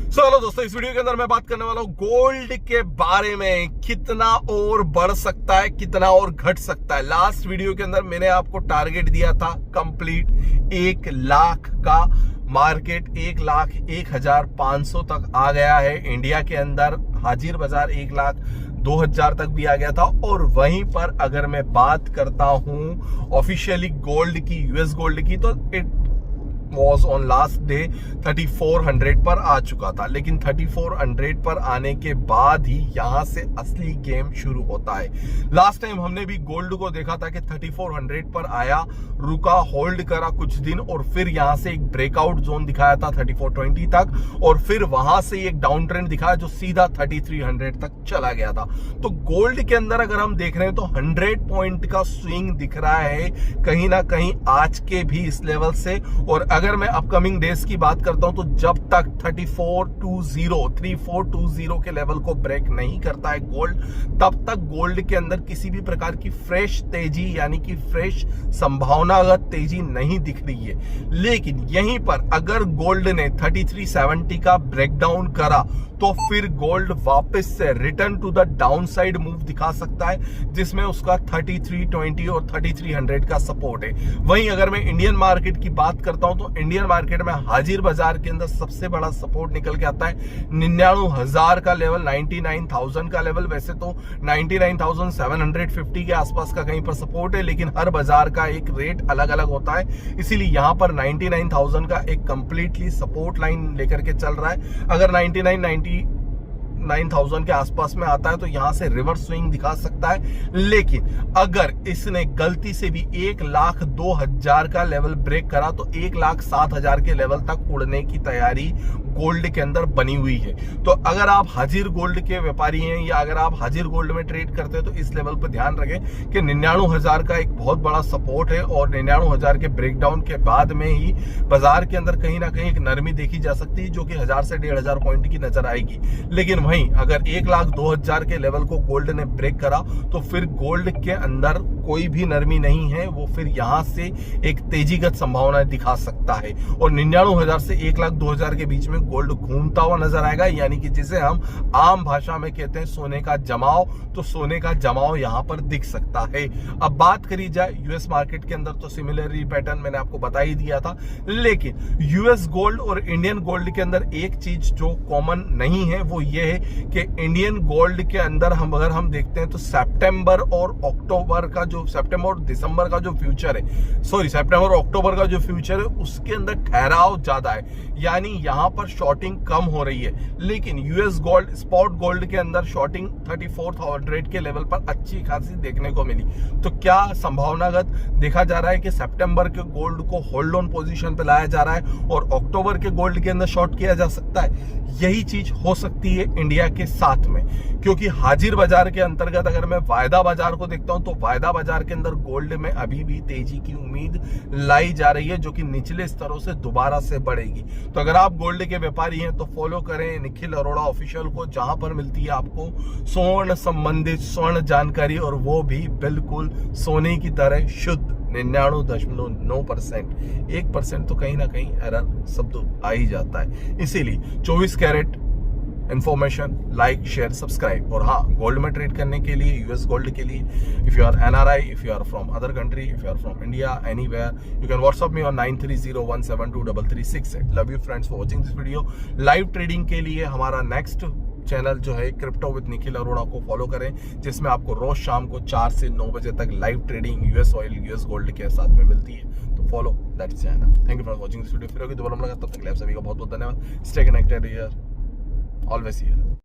Hello दोस्तों, इस video के अंदर मैं बात करने वाला हूं गोल्ड के बारे में। कितना और बढ़ सकता है, कितना और घट सकता है। लास्ट वीडियो के अंदर मैंने आपको टारगेट दिया था कंप्लीट 1 लाख का मार्केट, 1,01,500 तक आ गया है। इंडिया के अंदर हाजिर बाजार 1,02,000 तक भी आ गया था। और वहीं पर अगर मैं बात करता हूं ऑफिशियली गोल्ड की, यूएस गोल्ड की, तो it was on last day 3400 पर आ चुका था। लेकिन 3400 पर आने के बाद ही यहां से असली गेम शुरू होता है। लास्ट टाइम हमने भी गोल्ड को देखा था कि 3400 पर आया, रुका, होल्ड करा कुछ दिन और फिर यहां से एक ब्रेकआउट जोन दिखाया था 3420 तक, और फिर वहां से एक डाउन ट्रेंड दिखाया जो सीधा 3300 तक चला गया था। तो गोल्ड के अंदर अगर हम देख रहे हैं तो 100 पॉइंट का स्विंग दिख रहा है कहीं ना कहीं आज के भी इस लेवल से। और अगर मैं अपकमिंग डेज की बात करता हूं तो जब तक 3420 के लेवल को ब्रेक नहीं करता है गोल्ड, तब तक गोल्ड के अंदर किसी भी प्रकार की फ्रेश तेजी यानी कि फ्रेश संभावनागत तेजी नहीं दिख रही है। लेकिन यहीं पर अगर गोल्ड ने 3370 का ब्रेकडाउन करा तो फिर गोल्ड वापस से return to the down side move दिखा सकता है, जिसमें उसका 3320 और 3300 का सपोर्ट है। वहीं अगर मैं इंडियन मार्केट की बात करता हूं तो इंडियन मार्केट में हाजिर बाजार के अंदर सबसे बड़ा सपोर्ट निकल के आता है 99,000 का लेवल, 99,000 का लेवल। वैसे तो 99,750 के आसपास का कहीं पर सपोर्ट है, लेकिन हर बाजार का एक रेट अलग अलग होता है, इसीलिए यहां पर 99,000 का एक कंप्लीटली सपोर्ट लाइन लेकर के चल रहा है। अगर 99,000 के आसपास में आता है तो यहां से रिवर्स स्विंग दिखा सकता है। लेकिन अगर इसने गलती से भी 1,02,000 का लेवल ब्रेक करा तो 1,07,000 के लेवल तक उड़ने की तैयारी गोल्ड के अंदर बनी हुई है। तो अगर आप हाजिर गोल्ड के व्यापारी हैं या अगर आप हाजिर गोल्ड में ट्रेड करते हैं तो इस लेवल पर ध्यान रखें कि 99,000 का एक बहुत बड़ा सपोर्ट है और 99,000 के ब्रेकडाउन के बाद में ही बाजार के अंदर कहीं ना कहीं एक नरमी देखी जा सकती है, जो कि 1000 से 1,500 पॉइंट की नजर आएगी। लेकिन वहीं अगर 1,02,000 के लेवल को गोल्ड ने ब्रेक करा तो फिर गोल्ड के अंदर कोई भी नरमी नहीं है, वो फिर यहां से एक तेजीगत संभावना दिखा सकता है और 99,000 से 1,02,000 के बीच में गोल्ड घूमता हुआ नजर आएगा, यानी कि जिसे हम आम भाषा में कहते हैं सोने का जमाव। तो सोने का जमाव यहां पर दिख सकता है। अब बात करी जाए यूएस मार्केट के अंदर तो सिमिलरली पैटर्न मैंने आपको बता ही दिया था। लेकिन यूएस गोल्ड और इंडियन गोल्ड के अंदर एक चीज जो कॉमन नहीं है वो ये है कि इंडियन गोल्ड के अंदर अगर हम देखते हैं तो सितंबर और दिसंबर का जो फ्यूचर है, सितंबर और अक्टूबर का जो फ्यूचर है उसके अंदर ठहराव ज्यादा है, यानी यहां पर शॉर्टिंग कम हो रही है। लेकिन यूएस गोल्ड, स्पॉट गोल्ड के अंदर शॉर्टिंग 3400 के लेवल पर अच्छी खासी देखने को मिली। तो क्या संभावनागत देखा जा रहा है कि सितंबर के गोल्ड को होल्ड ऑन पोजीशन पे लाया जा रहा है और अक्टूबर के गोल्ड के अंदर शॉर्ट किया जा सकता है। यही चीज हो सकती है इंडिया के साथ में, क्योंकि हाजिर बाजार के अंतर्गत अगर मैं वायदा बाजार को देखता हूं तो वायदा बाजार के अंदर गोल्ड में अभी भी तेजी की उम्मीद लाई जा रही है, जो कि निचले स्तरों से दोबारा से बढ़ेगी। तो अगर आप गोल्ड के व्यापारी हैं तो फॉलो करें निखिल अरोड़ा ऑफिशियल को, जहां पर मिलती है आपको स्वर्ण संबंधित स्वर्ण जानकारी, और वो भी बिल्कुल सोने की तरह शुद्ध 99.9%। 1% तो कहीं ना कहीं एरर शब्द आ ही जाता है। इसीलिए 24 carat information, like, share, subscribe. और हाँ, गोल्ड में ट्रेड करने के लिए, यूएस गोल्ड के लिए, if you are NRI, if you are from other country, if you are from India, anywhere, you can WhatsApp me on 9301723368। Love you friends for watching this video. Live trading के लिए हमारा next channel जो है crypto with Nikhil Arora को follow करें, जिसमें आपको रोज शाम को 4 से 9 बजे तक live trading US oil, US gold के साथ में मिलती है। तो follow that channel. Thank you for watching this video. फिर होगी दोबारा मुलाकात, तब तक आप सभी का बहुत बहुत धन्यवाद। Stay connected here, always here.